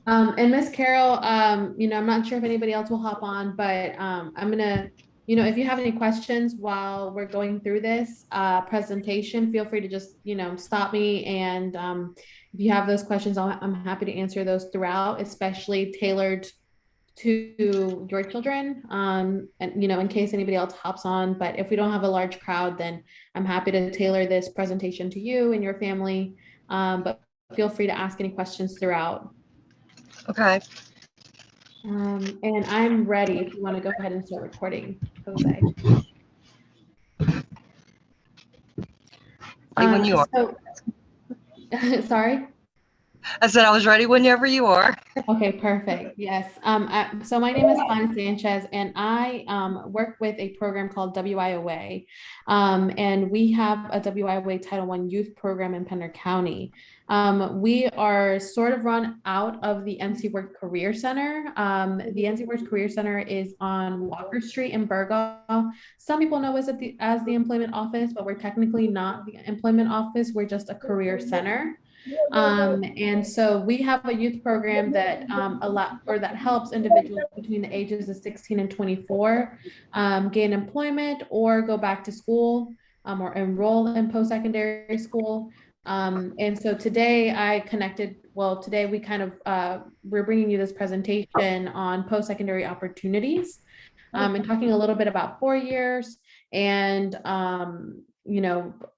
And Miss Carol, I'm not sure if anybody else will hop on, but I'm gonna, if you have any questions while we're going through this presentation, feel free to just, stop me. And if you have those questions, I'm happy to answer those throughout, especially tailored to your children. And in case anybody else hops on, but if we don't have a large crowd, then I'm happy to tailor this presentation to you and your family. But feel free to ask any questions throughout. Okay. And I'm ready if you want to go ahead and start recording, Jose. When you are. Sorry. I said I was ready whenever you are. Okay, perfect. Yes. So my name is Gladys Sanchez, and I work with a program called WIOA. And we have a WIOA Title I Youth Program in Pender County. We are sort of run out of the NC Works Career Center. The NC Works Career Center is on Walker Street in Burgaw. Some people know us as the employment office, but we're technically not the employment office. We're just a career center. And so we have a youth program that that helps individuals between the ages of 16 and 24 gain employment or go back to school or enroll in post-secondary school. And so today today we kind of, we're bringing you this presentation on post-secondary opportunities and talking a little bit about 4 years and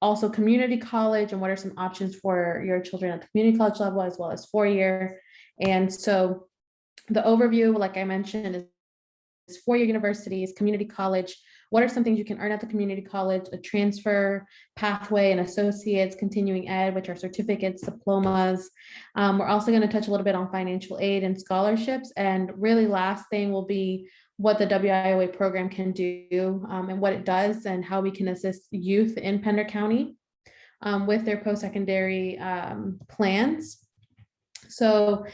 also community college and what are some options for your children at the community college level as well as 4-year. And so the overview, like I mentioned, is 4-year universities, community college. What are some things you can earn at the community college, a transfer pathway and associates, continuing ed, which are certificates, diplomas. We're also going to touch a little bit on financial aid and scholarships. And really last thing will be what the WIOA program can do and what it does and how we can assist youth in Pender County with their post-secondary plans. So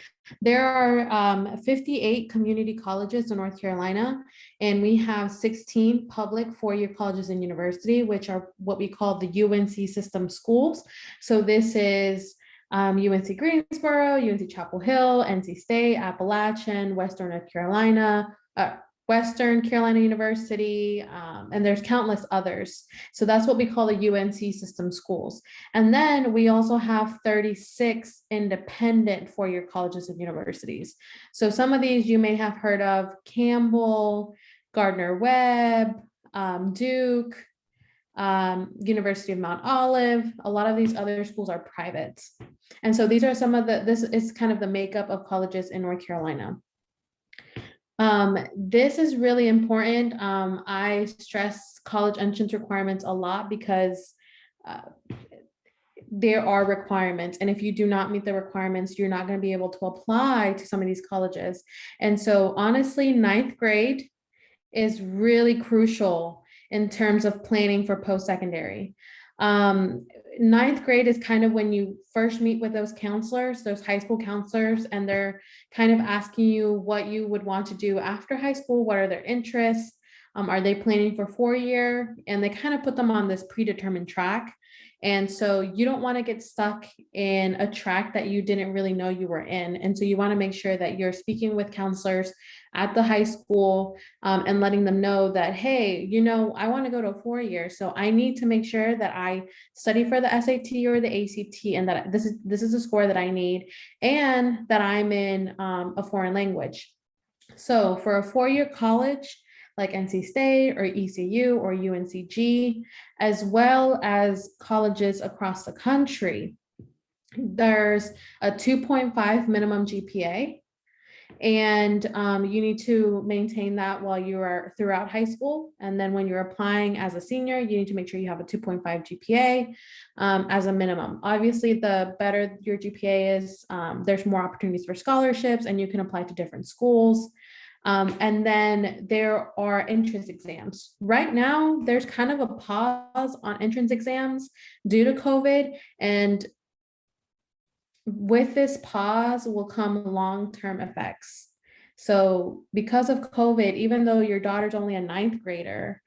there are 58 community colleges in North Carolina, and we have 16 public 4-year colleges and university, which are what we call the UNC system schools. So this is UNC Greensboro, UNC Chapel Hill, NC State, Appalachian, Western North Carolina, Western Carolina University, and there's countless others. So that's what we call the UNC system schools. And then we also have 36 independent 4-year colleges and universities. So some of these you may have heard of: Campbell, Gardner-Webb, Duke, University of Mount Olive. A lot of these other schools are private. And so these are some of this is kind of the makeup of colleges in North Carolina. This is really important. I stress college entrance requirements a lot because there are requirements. And if you do not meet the requirements, you're not going to be able to apply to some of these colleges. And so honestly, 9th grade is really crucial in terms of planning for post-secondary. 9th grade is kind of when you first meet with those counselors, those high school counselors, and they're kind of asking you what you would want to do after high school. What are their interests? Are they planning for 4-year? And they kind of put them on this predetermined track. And so you don't want to get stuck in a track that you didn't really know you were in. And so you want to make sure that you're speaking with counselors at the high school and letting them know that, hey, I want to go to a 4-year. So I need to make sure that I study for the SAT or the ACT and that this is a score that I need and that I'm in a foreign language. So for a 4-year college, like NC State or ECU or UNCG, as well as colleges across the country, there's a 2.5 minimum GPA. And you need to maintain that while you are throughout high school. And then when you're applying as a senior, you need to make sure you have a 2.5 GPA as a minimum. Obviously, the better your GPA is, there's more opportunities for scholarships and you can apply to different schools. And then there are entrance exams. Right now, there's kind of a pause on entrance exams due to COVID. And with this pause will come long-term effects. So because of COVID, even though your daughter's only a 9th grader,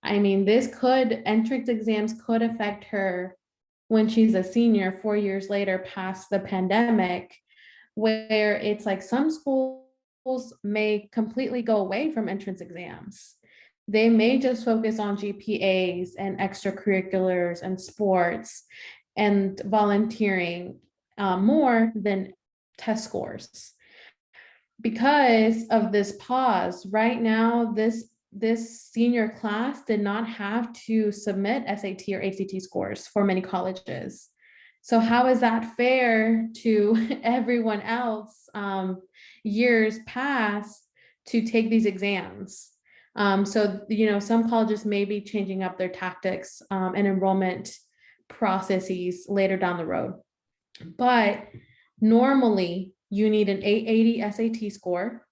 I mean, entrance exams could affect her when she's a senior 4 years later past the pandemic. where it's like some schools may completely go away from entrance exams. They may just focus on GPAs and extracurriculars and sports and volunteering more than test scores. Because of this pause, right now, this senior class did not have to submit SAT or ACT scores for many colleges. So how is that fair to everyone else years past to take these exams? So, some colleges may be changing up their tactics and enrollment processes later down the road. But normally you need an 880 SAT score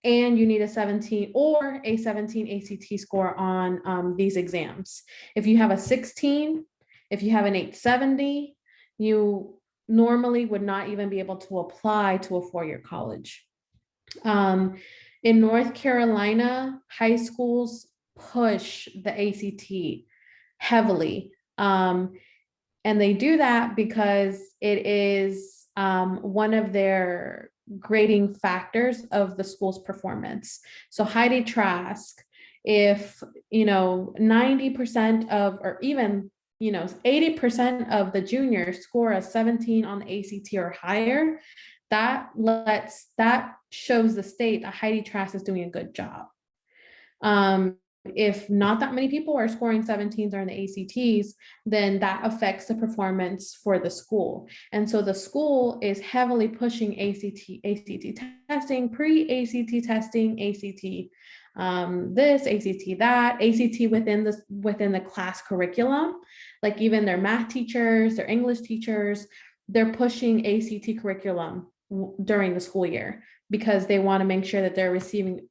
and you need a 17 or a 17 ACT score on these exams. If you have a 16, if you have an 870, you normally would not even be able to apply to a four-year college. In North Carolina, high schools push the ACT heavily. And they do that because it is one of their grading factors of the school's performance. So Heidi Trask, if 90% of, or even 80% of the juniors score a 17 on the ACT or higher, that shows the state that Heidi Trask is doing a good job. If not that many people are scoring 17s or in the ACTs, then that affects the performance for the school. And so the school is heavily pushing ACT testing, pre-ACT testing, ACT this, ACT that, ACT within the class curriculum. Like even their math teachers, their English teachers, they're pushing ACT curriculum during the school year because they want to make sure that they're receiving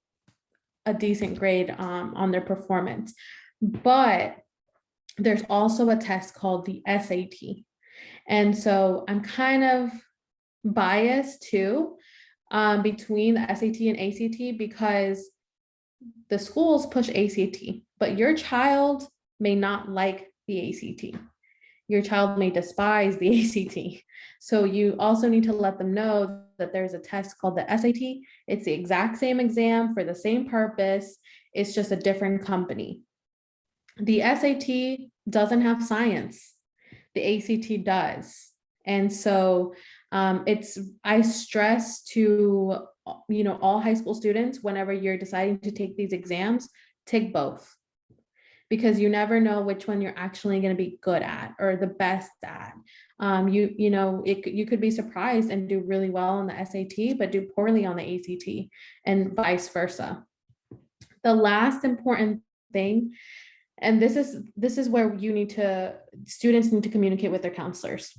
a decent grade on their performance. But there's also a test called the SAT. And so I'm kind of biased too between the SAT and ACT because the schools push ACT, but your child may not like the ACT. Your child may despise the ACT. So you also need to let them know that there's a test called the SAT. It's the exact same exam for the same purpose. It's just a different company. The SAT doesn't have science. The ACT does. And so I stress to, all high school students, whenever you're deciding to take these exams, take both. Because you never know which one you're actually going to be good at or the best at. You could be surprised and do really well on the SAT, but do poorly on the ACT and vice versa. The last important thing, and this is where students need to communicate with their counselors.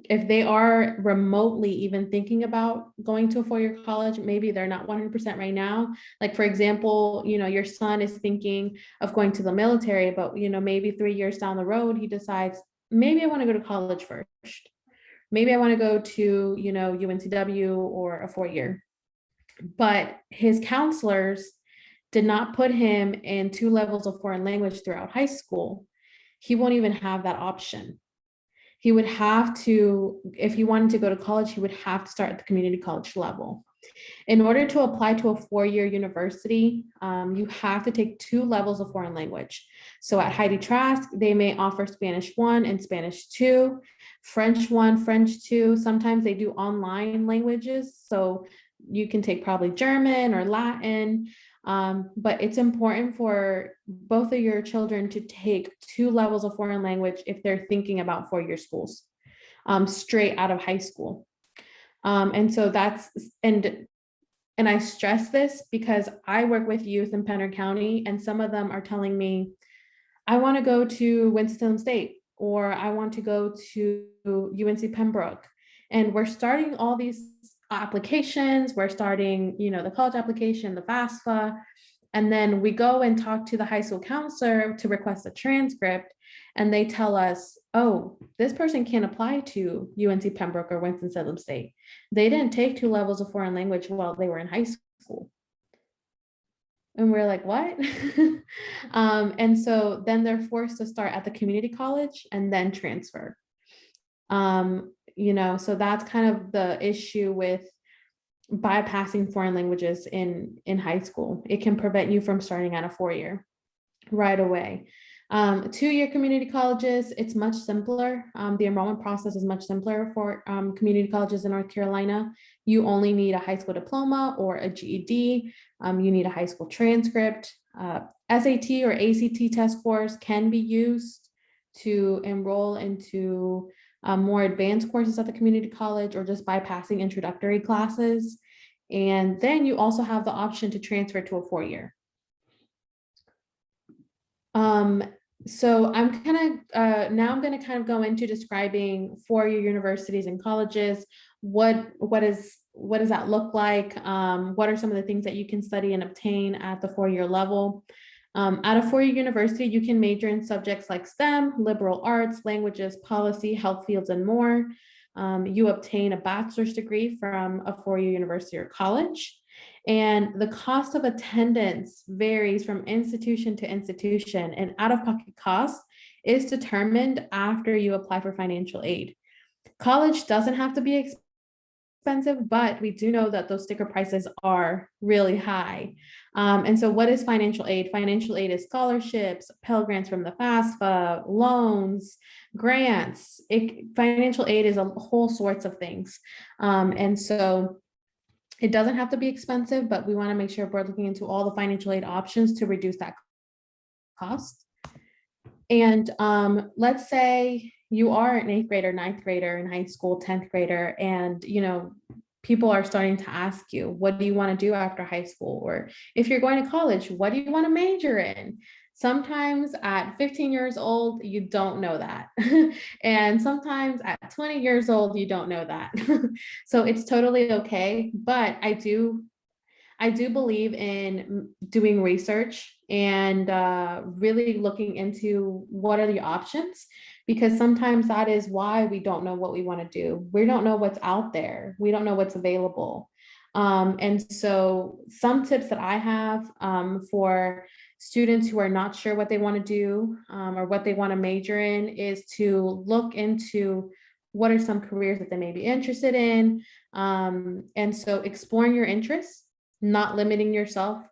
If they are remotely even thinking about going to a four-year college, maybe they're not 100% right now. Like for example, your son is thinking of going to the military, but maybe 3 years down the road, he decides, maybe I want to go to college first. Maybe I want to go to, UNCW or a four-year. But his counselors did not put him in 2 levels of foreign language throughout high school. He won't even have that option. He would have to, if he wanted to go to college, he would have to start at the community college level. In order to apply to a four-year university, you have to take 2 levels of foreign language. So at Heidi Trask, they may offer Spanish 1 and Spanish 2, French 1, French 2. Sometimes they do online languages. So you can take probably German or Latin. But it's important for both of your children to take 2 levels of foreign language if they're thinking about four-year schools straight out of high school. And so and I stress this because I work with youth in Pender County, and some of them are telling me, I want to go to Winston-Salem State, or I want to go to UNC Pembroke. And we're starting all these applications. We're starting, the college application, the FAFSA, and then we go and talk to the high school counselor to request a transcript. And they tell us, oh, this person can't apply to UNC Pembroke or Winston-Salem State. They didn't take 2 levels of foreign language while they were in high school. And we're like, what? And so then they're forced to start at the community college and then transfer. So that's kind of the issue with bypassing foreign languages in high school. It can prevent you from starting at a 4-year right away. 2-year community colleges, it's much simpler. The enrollment process is much simpler for community colleges in North Carolina. You only need a high school diploma or a GED. You need a high school transcript. SAT or ACT test scores can be used to enroll into more advanced courses at the community college, or just bypassing introductory classes. And then you also have the option to transfer to a 4-year. So I'm kind of now I'm going to kind of go into describing 4-year universities and colleges. What does that look like? What are some of the things that you can study and obtain at the 4-year level? At a 4-year university, you can major in subjects like STEM, liberal arts, languages, policy, health fields, and more. You obtain a bachelor's degree from a 4-year university or college. And the cost of attendance varies from institution to institution, and out-of-pocket cost is determined after you apply for financial aid. College doesn't have to be expensive, but we do know that those sticker prices are really high. And so what is financial aid? Financial aid is scholarships, Pell Grants from the FAFSA, loans, grants. Financial aid is a whole sorts of things. And so it doesn't have to be expensive, but we want to make sure we're looking into all the financial aid options to reduce that cost. And let's say you are an 8th grader, 9th grader in high school, 10th grader, and people are starting to ask you, what do you want to do after high school? Or if you're going to college, what do you want to major in? Sometimes at 15 years old, you don't know that. And sometimes at 20 years old, you don't know that. So it's totally okay. But I do believe in doing research and really looking into what are the options, because sometimes that is why we don't know what we want to do. We don't know what's out there. We don't know what's available. And so some tips that I have for students who are not sure what they want to do or what they want to major in is to look into what are some careers that they may be interested in. And so exploring your interests, not limiting yourself.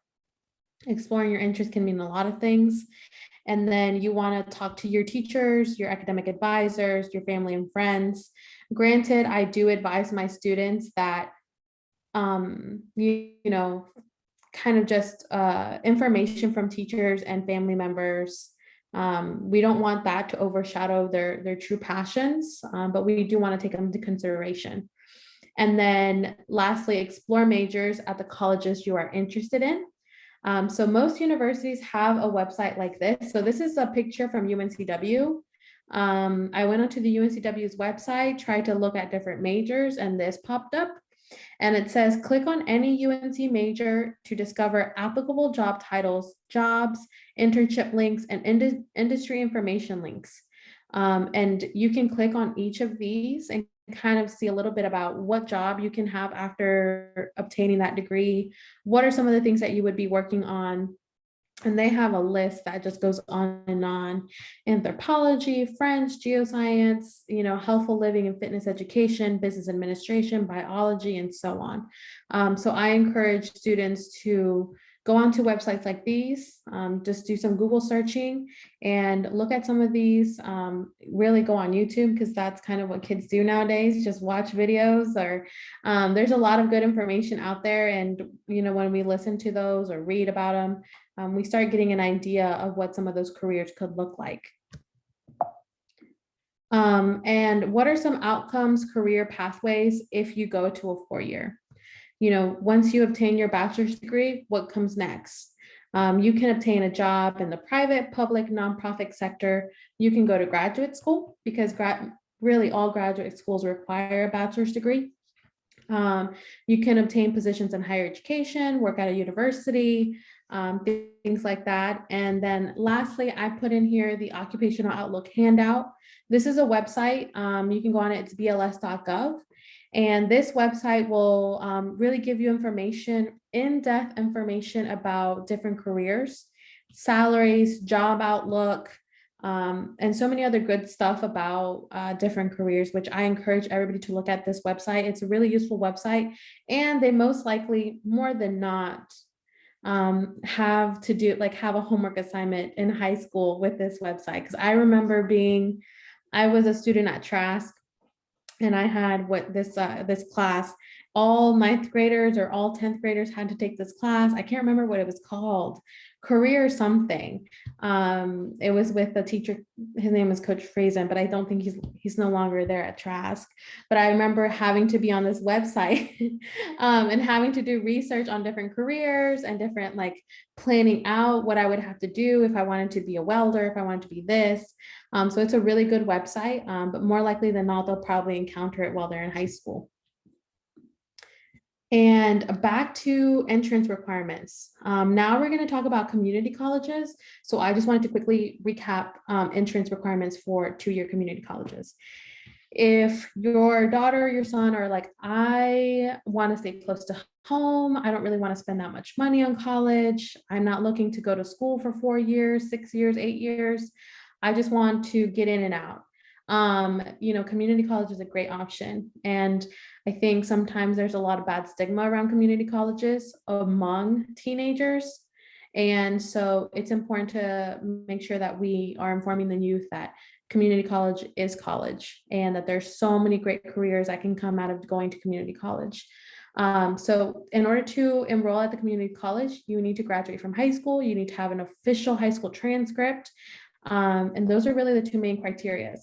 Exploring your interests can mean a lot of things. And then you want to talk to your teachers, your academic advisors, your family and friends. Granted, I do advise my students that kind of just information from teachers and family members. We don't want that to overshadow their true passions, but we do want to take them into consideration. And then lastly, explore majors at the colleges you are interested in. So most universities have a website like this. So this is a picture from UNCW. I went onto the UNCW's website, tried to look at different majors, and this popped up. And it says, click on any UNC major to discover applicable job titles, jobs, internship links, and industry information links. And you can click on each of these and kind of see a little bit about what job you can have after obtaining that degree. What are some of the things that you would be working on? And they have a list that just goes on and on. Anthropology, French, geoscience, healthful living and fitness education, business administration, biology, and so on. So I encourage students to go onto websites like these, just do some Google searching and look at some of these, really go on YouTube, because that's kind of what kids do nowadays, just watch videos, or there's a lot of good information out there. And, when we listen to those or read about them, we start getting an idea of what some of those careers could look like. And what are some outcomes, career pathways if you go to a 4-year? Once you obtain your bachelor's degree, what comes next? You can obtain a job in the private, public, nonprofit sector. You can go to graduate school, because really all graduate schools require a bachelor's degree. You can obtain positions in higher education, work at a university, things like that. And then lastly, I put in here the Occupational Outlook handout. This is a website. You can go on it. It's bls.gov. And this website will really give you information, in-depth information about different careers, salaries, job outlook, and so many other good stuff about different careers, which I encourage everybody to look at this website. It's a really useful website, and they most likely, more than not, have to do have a homework assignment in high school with this website. Because I remember I was a student at Trask, and I had this class. All ninth graders or all 10th graders had to take this class. I can't remember what it was called, career something. It was with a teacher. His name is Coach Frazen, but I don't think he's no longer there at Trask. But I remember having to be on this website and having to do research on different careers and different planning out what I would have to do if I wanted to be a welder, if I wanted to be this. So it's a really good website, but more likely than not, they'll probably encounter it while they're in high school. And back to entrance requirements. Now we're going to talk about community colleges. So I just wanted to quickly recap entrance requirements for two-year community colleges. If your daughter or your son are like, I want to stay close to home, I don't really want to spend that much money on college, I'm not looking to go to school for 4 years, 6 years, 8 years, I just want to get in and out. Community college is a great option. And I think sometimes there's a lot of bad stigma around community colleges among teenagers. And so it's important to make sure that we are informing the youth that community college is college and that there's so many great careers that can come out of going to community college. So in order to enroll at the community college, you need to graduate from high school. You need to have an official high school transcript. And those are really the two main criteria.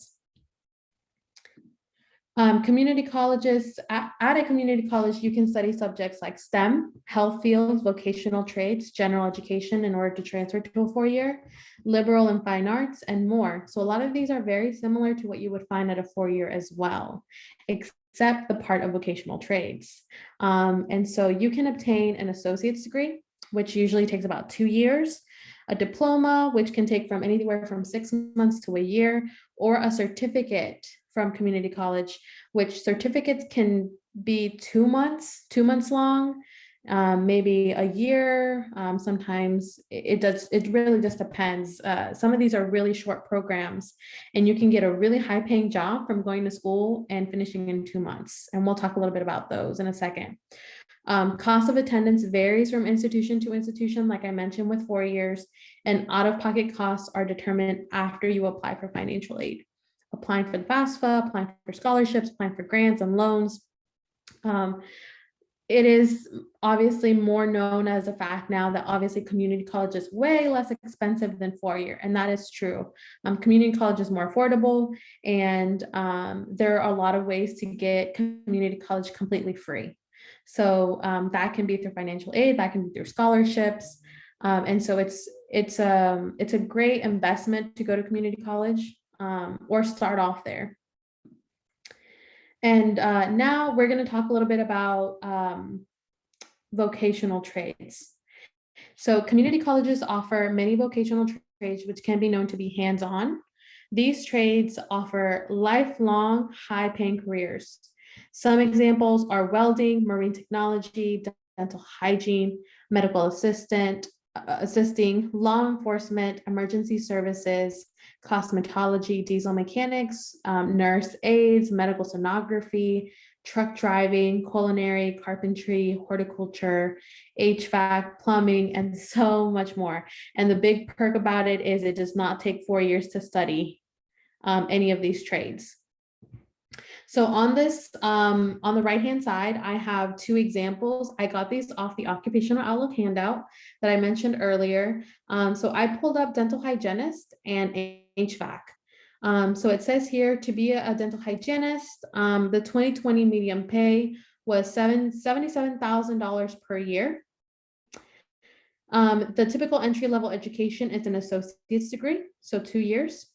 Community colleges, at a community college, you can study subjects like STEM, health fields, vocational trades, general education in order to transfer to a 4-year, liberal and fine arts, and more. So a lot of these are very similar to what you would find at a 4-year as well, except the part of vocational trades. And so you can obtain an associate's degree, which usually takes about 2 years, a diploma, which can take from anywhere from 6 months to a year, or a certificate from community college, which certificates can be 2 months long, maybe a year. Sometimes it really just depends. Some of these are really short programs, and you can get a really high paying job from going to school and finishing in 2 months. And we'll talk a little bit about those in a second. Cost of attendance varies from institution to institution, like I mentioned with 4 years, and out-of-pocket costs are determined after you apply for financial aid. Applying for the FAFSA, applying for scholarships, applying for grants and loans. It is obviously more known as a fact now that obviously community college is way less expensive than 4-year, and that is true. Community college is more affordable, and there are a lot of ways to get community college completely free. So that can be through financial aid, that can be through scholarships, and so it's a great investment to go to community college or start off there. And now we're going to talk a little bit about vocational trades. So community colleges offer many vocational trades, which can be known to be hands-on. These trades offer lifelong, high-paying careers. Some examples are welding, marine technology, dental hygiene, medical assisting, law enforcement, emergency services, cosmetology, diesel mechanics, nurse aides, medical sonography, truck driving, culinary, carpentry, horticulture, HVAC, plumbing, and so much more. And the big perk about it is it does not take 4 years to study any of these trades. So on this, on the right-hand side, I have 2 examples. I got these off the Occupational Outlook handout that I mentioned earlier. So I pulled up dental hygienist and HVAC. So it says here to be a dental hygienist, the 2020 median pay was $77,000 per year. The typical entry-level education is an associate's degree, so 2 years.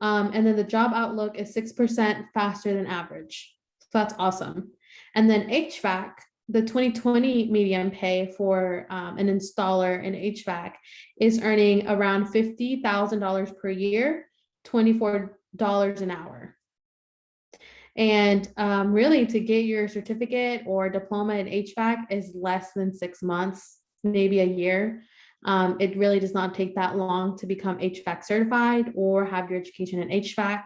And then the job outlook is 6% faster than average. So that's awesome. And then HVAC, the 2020 median pay for an installer in HVAC is earning around $50,000 per year, $24 an hour. And really to get your certificate or diploma in HVAC is less than 6 months, maybe a year. It really does not take that long to become HVAC certified or have your education in HVAC.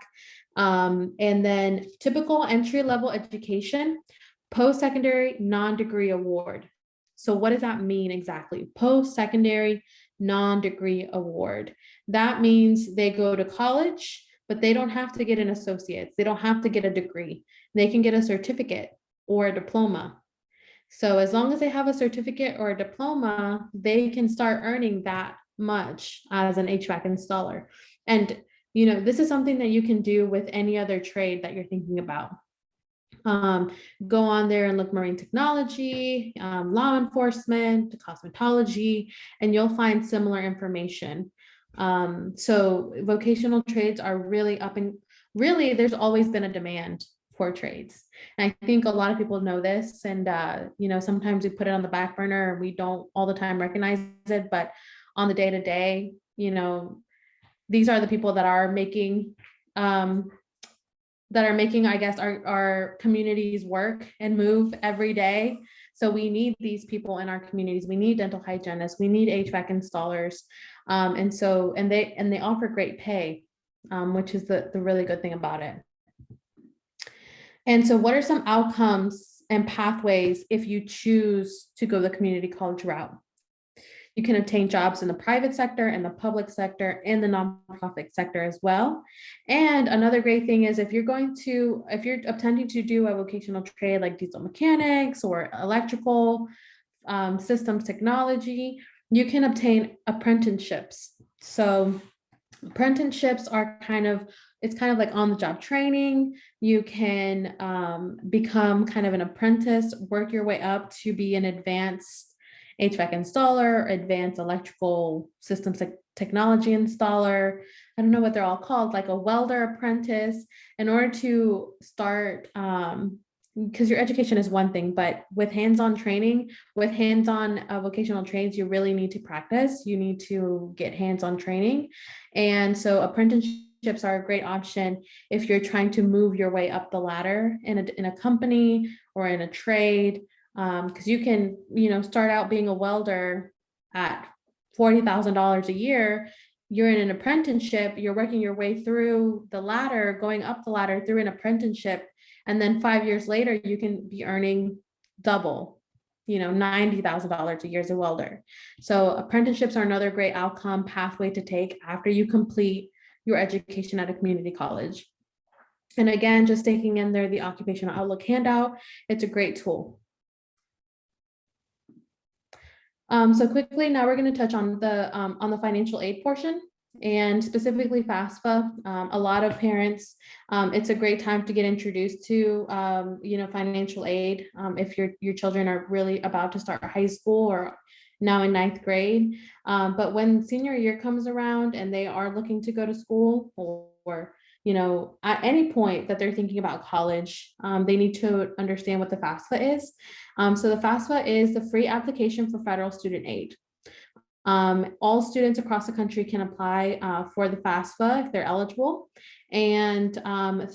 And then typical entry-level education, post-secondary non-degree award. So what does that mean exactly? Post-secondary non-degree award. That means they go to college, but they don't have to get an associate's. They don't have to get a degree. They can get a certificate or a diploma. So as long as they have a certificate or a diploma, they can start earning that much as an HVAC installer. And this is something that you can do with any other trade that you're thinking about. Go on there and look marine technology, law enforcement, cosmetology, and you'll find similar information. So vocational trades are really really, there's always been a demand for trades. And I think a lot of people know this, and sometimes we put it on the back burner and we don't all the time recognize it, but on the day-to-day, these are the people that are making I guess, our communities work and move every day. So we need these people in our communities. We need dental hygienists. We need HVAC installers. And they offer great pay, which is the really good thing about it. And so what are some outcomes and pathways if you choose to go the community college route? You can obtain jobs in the private sector and the public sector and the nonprofit sector as well. And another great thing is if you're attempting to do a vocational trade like diesel mechanics or electrical systems technology, you can obtain apprenticeships. So apprenticeships are it's kind of like on-the-job training. You can become kind of an apprentice, work your way up to be an advanced HVAC installer, advanced electrical systems technology installer. I don't know what they're all called, like a welder apprentice, in order to start, because your education is one thing, but with hands-on training, with hands-on vocational trades, you really need to practice. You need to get hands-on training. And so apprenticeships are a great option if you're trying to move your way up the ladder in a company or in a trade. Because you can, start out being a welder at $40,000 a year. You're in an apprenticeship, you're working your way through the ladder, going up the ladder through an apprenticeship. And then 5 years later, you can be earning double, $90,000 a year as a welder. So apprenticeships are another great outcome pathway to take after you complete your education at a community college. And again, just taking in there the occupational outlook handout, it's a great tool. So quickly, now we're going to touch on the financial aid portion, and specifically FAFSA. A lot of parents, it's a great time to get introduced to financial aid if your children are really about to start high school or now in 9th grade. But when senior year comes around and they are looking to go to school, or at any point that they're thinking about college, they need to understand what the FAFSA is. So the FAFSA is the free application for federal student aid. All students across the country can apply for the FAFSA if they're eligible. And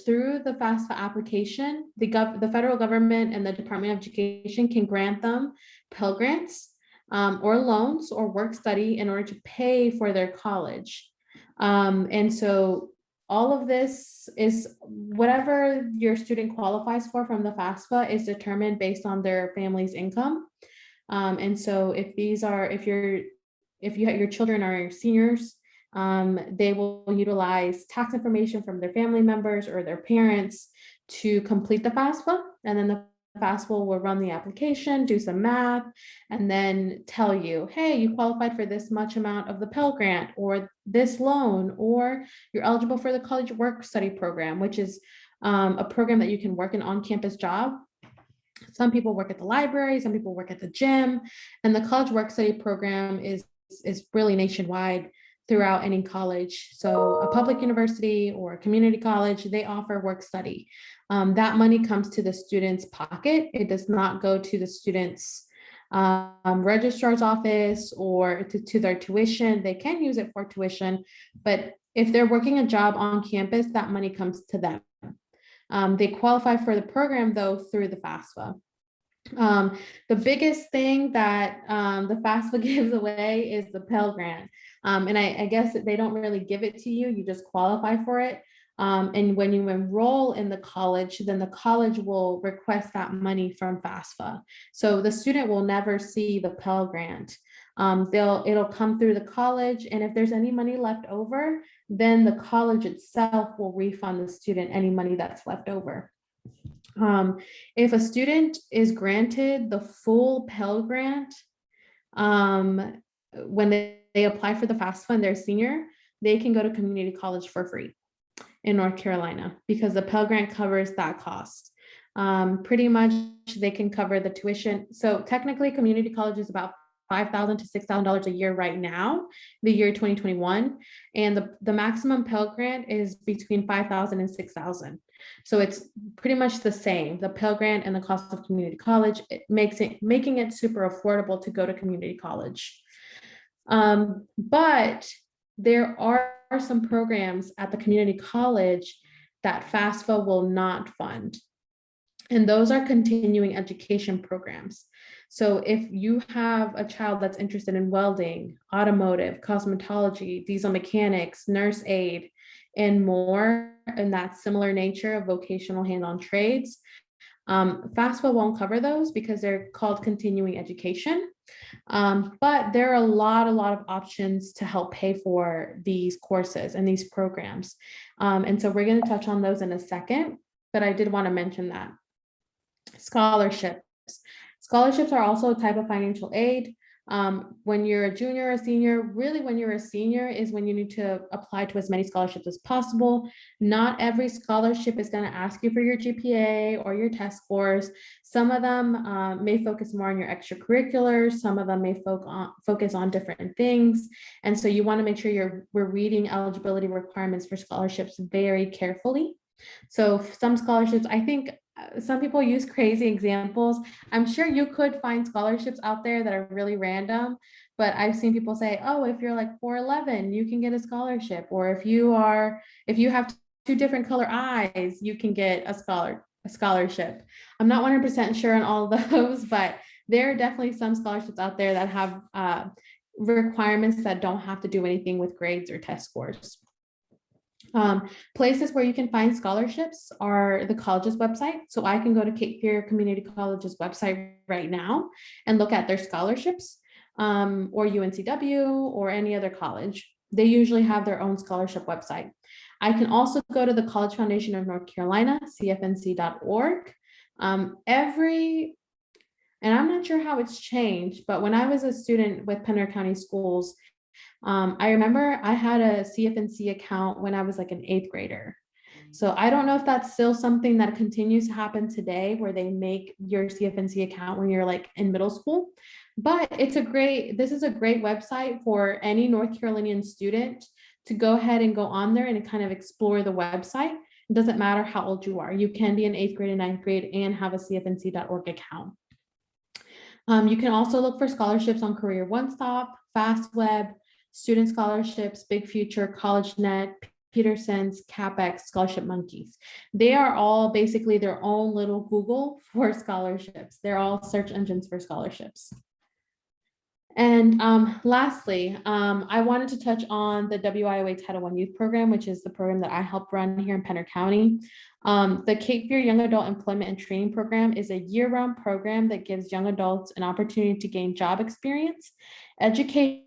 through the FAFSA application, the federal government and the Department of Education can grant them Pell Grants or loans or work study in order to pay for their college. And so all of this is whatever your student qualifies for from the FAFSA is determined based on their family's income. And so if your children are seniors, they will utilize tax information from their family members or their parents to complete the FAFSA, and then the FAFSA will run the application, do some math, and then tell you, hey, you qualified for this much amount of the Pell Grant or this loan, or you're eligible for the college work study program, which is a program that you can work an on-campus job. Some people work at the library, some people work at the gym, and the college work study program is really nationwide throughout any college. So a public university or a community college, they offer work study. That money comes to the student's pocket. It does not go to the student's registrar's office or to their tuition. They can use it for tuition, but if they're working a job on campus, that money comes to them. They qualify for the program though through the FAFSA. The biggest thing that the FAFSA gives away is the Pell Grant. And I guess that they don't really give it to you, you just qualify for it. And when you enroll in the college, then the college will request that money from FAFSA. So the student will never see the Pell Grant. It'll come through the college, and if there's any money left over, then the college itself will refund the student any money that's left over. If a student is granted the full Pell Grant, when they apply for the FAFSA and they're senior, they can go to community college for free in North Carolina because the Pell Grant covers that cost. Pretty much they can cover the tuition. So technically community college is about $5,000 to $6,000 a year right now, the year 2021. And the maximum Pell Grant is between $5,000 and $6,000. So it's pretty much the same, the Pell Grant and the cost of community college, making it super affordable to go to community college. But there are some programs at the community college that FAFSA will not fund. And those are continuing education programs. So if you have a child that's interested in welding, automotive, cosmetology, diesel mechanics, nurse aid, and more in that similar nature of vocational hands-on trades, FAFSA won't cover those because they're called continuing education. But there are a lot of options to help pay for these courses and these programs. And so we're going to touch on those in a second, but I did want to mention that. Scholarships. Scholarships are also a type of financial aid. When you're a junior or a senior, really when you're a senior is when you need to apply to as many scholarships as possible. Not every scholarship is going to ask you for your GPA or your test scores. Some of them may focus more on your extracurriculars. Some of them may focus on different things. And so you want to make sure we're reading eligibility requirements for scholarships very carefully. So some scholarships, I think some people use crazy examples. I'm sure you could find scholarships out there that are really random, but I've seen people say, oh, if you're like 4'11", you can get a scholarship. Or if you have two different color eyes, you can get a scholarship. I'm not 100% sure on all of those, but there are definitely some scholarships out there that have requirements that don't have to do anything with grades or test scores. Places where you can find scholarships are the college's website. So I can go to Cape Fear Community College's website right now and look at their scholarships, or UNCW or any other college. They usually have their own scholarship website. I can also go to the College Foundation of North Carolina, cfnc.org. And I'm not sure how it's changed, but when I was a student with Pender County schools, I remember I had a CFNC account when I was like an 8th grader. So I don't know if that's still something that continues to happen today where they make your CFNC account when you're like in middle school, but this is a great website for any North Carolinian student to go ahead and go on there and kind of explore the website. It doesn't matter how old you are. You can be in 8th grade and 9th grade and have a CFNC.org account. You can also look for scholarships on Career One Stop, FastWeb, Student Scholarships, Big Future, CollegeNet, Peterson's, CapEx, Scholarship Monkeys. They are all basically their own little Google for scholarships. They're all search engines for scholarships. And lastly, I wanted to touch on the WIOA Title I Youth Program, which is the program that I help run here in Pender County. The Cape Fear Young Adult Employment and Training Program is a year-round program that gives young adults an opportunity to gain job experience, education,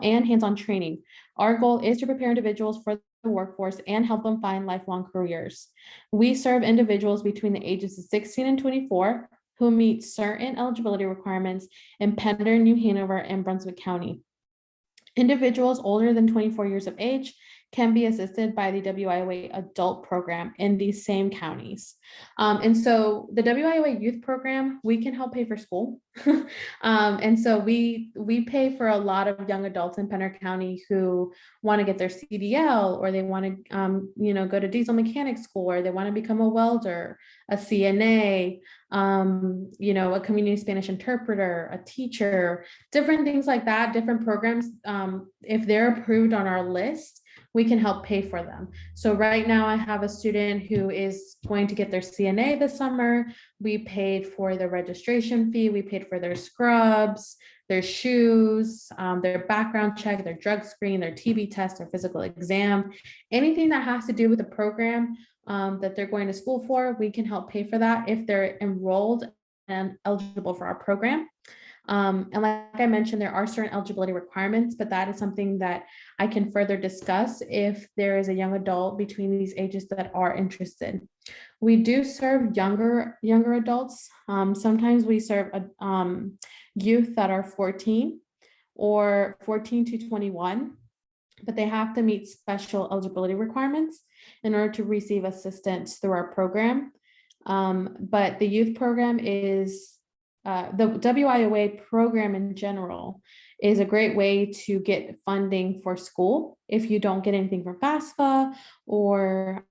and hands-on training. Our goal is to prepare individuals for the workforce and help them find lifelong careers. We serve individuals between the ages of 16 and 24 who meet certain eligibility requirements in Pender, New Hanover, and Brunswick County. Individuals older than 24 years of age can be assisted by the WIOA adult program in these same counties. And so the WIOA youth program, we can help pay for school. And so we pay for a lot of young adults in Pender County who want to get their CDL, or they want to go to diesel mechanic school, or they want to become a welder, a CNA, a community Spanish interpreter, a teacher, different things like that, different programs. If they're approved on our list, we can help pay for them. So right now I have a student who is going to get their CNA this summer. We paid for the registration fee, we paid for their scrubs, their shoes, their background check, their drug screen, their TB test, their physical exam, anything that has to do with the program that they're going to school for, we can help pay for that if they're enrolled and eligible for our program. And like I mentioned, there are certain eligibility requirements, but that is something that I can further discuss if there is a young adult between these ages that are interested. We do serve younger adults. Sometimes we serve youth that are 14 or 14 to 21, but they have to meet special eligibility requirements in order to receive assistance through our program. But the youth program is the WIOA program in general is a great way to get funding for school if you don't get anything from FAFSA, or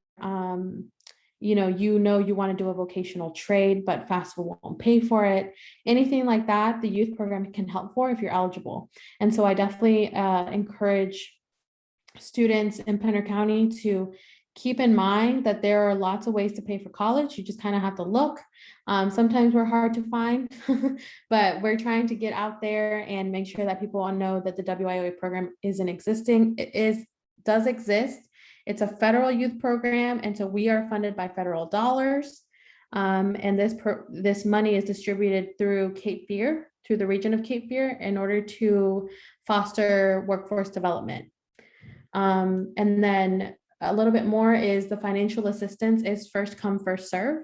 you want to do a vocational trade, but FAFSA won't pay for it. Anything like that, the youth program can help for if you're eligible. And so I definitely encourage students in Pender County to keep in mind that there are lots of ways to pay for college. You just kind of have to look. Sometimes we're hard to find, but we're trying to get out there and make sure that people know that the WIOA program does exist. It's a federal youth program, and so we are funded by federal dollars. And this money is distributed through Cape Fear, through the region of Cape Fear, in order to foster workforce development. And then a little bit more is the financial assistance is first come, first serve.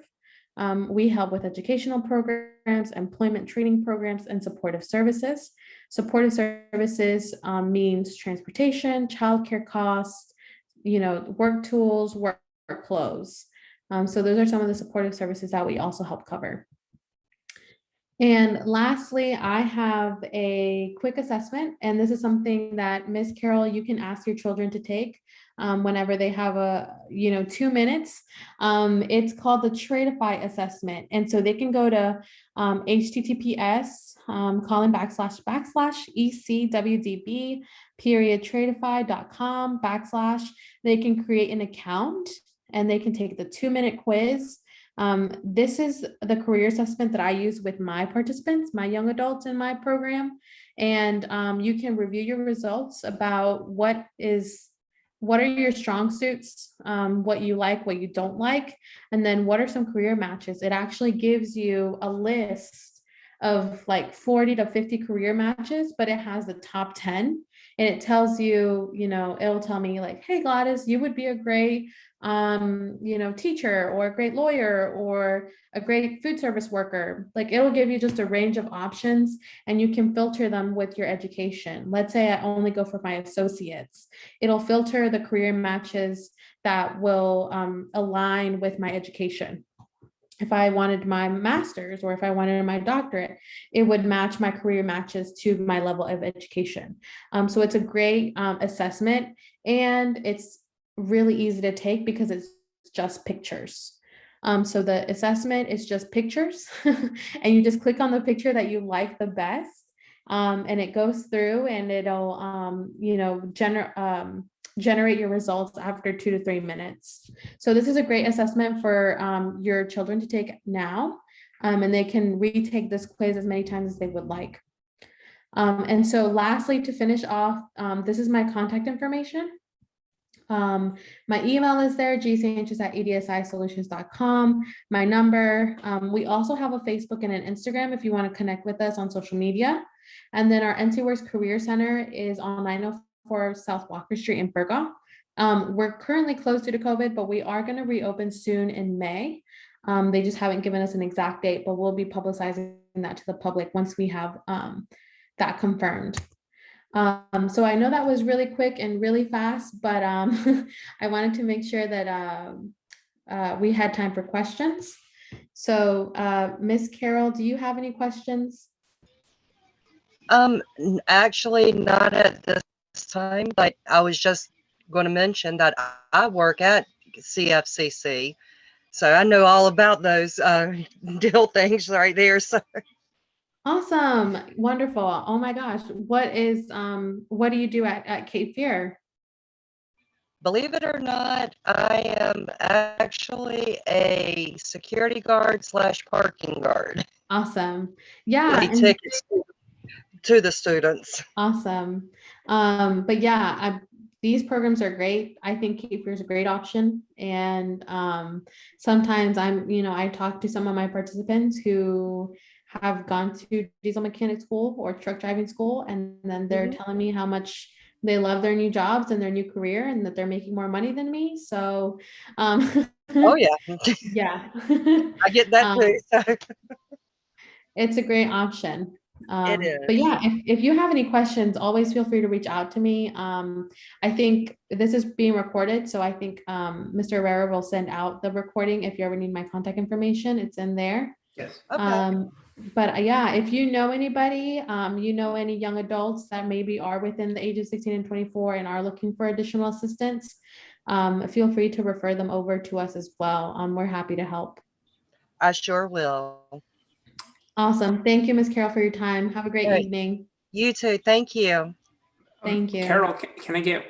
We help with educational programs, employment training programs, and supportive services. Supportive services means transportation, childcare costs, work tools, work clothes. So those are some of the supportive services that we also help cover. And lastly, I have a quick assessment, and this is something that Miss Carol, you can ask your children to take whenever they have 2 minutes. It's called the Tradeify assessment. And so they can go to https ecwdb.tradeify.com/ they can create an account and they can take the 2-minute quiz. This is the career assessment that I use with my participants, my young adults in my program. And you can review your results about what are your strong suits, what you like, what you don't like, and then what are some career matches. It actually gives you a list of like 40 to 50 career matches, but it has the top 10, and it tells you, it'll tell me like, hey Gladys, you would be a great teacher, or a great lawyer, or a great food service worker. Like, it'll give you just a range of options, and you can filter them with your education. Let's say I only go for my associates. It'll filter the career matches that will align with my education. If I wanted my master's, or if I wanted my doctorate, it would match my career matches to my level of education. So it's a great assessment, and it's really easy to take because it's just pictures. So the assessment is just pictures and you just click on the picture that you like the best. And it goes through and it'll, generate your results after 2 to 3 minutes. So this is a great assessment for your children to take now, and they can retake this quiz as many times as they would like. And so lastly, to finish off, this is my contact information. My email is there, gsanchez@edsisolutions.com. My number. We also have a Facebook and an Instagram if you want to connect with us on social media. And then our NC Works Career Center is on 904 South Walker Street in Burgaw. We're currently closed due to COVID, but we are going to reopen soon in May. They just haven't given us an exact date, but we'll be publicizing that to the public once we have that confirmed. So I know that was really quick and really fast, but I wanted to make sure that we had time for questions. So Miss Carol, do you have any questions? Actually, not at this time, but I was just going to mention that I work at CFCC, so I know all about those deal things right there. So Awesome, wonderful. Oh my gosh, what do you do at Cape Fear? Believe it or not, I am actually a security guard slash parking guard. Awesome. Yeah, Write and tickets to the students. awesome. But yeah, these programs are great. I think Kefir is a great option. And sometimes I talk to some of my participants who have gone to diesel mechanic school or truck driving school, and then they're Mhm. telling me how much they love their new jobs and their new career and that they're making more money than me. So Oh yeah, yeah. I get that Um, too. So it's a great option. it But is. yeah, if you have any questions, always feel free to reach out to me. I think this is being recorded, so I think Mr. Herrera will send out the recording if you ever need my contact information. It's in there. Yes. Okay. But yeah, if you know anybody, any young adults that maybe are within the age of 16 and 24 and are looking for additional assistance, feel free to refer them over to us as well. We're happy to help. I sure will. Awesome. Thank you, Miss Carol, for your time. Have a great All right. evening. You too. Thank you. Thank you. Carol, can I get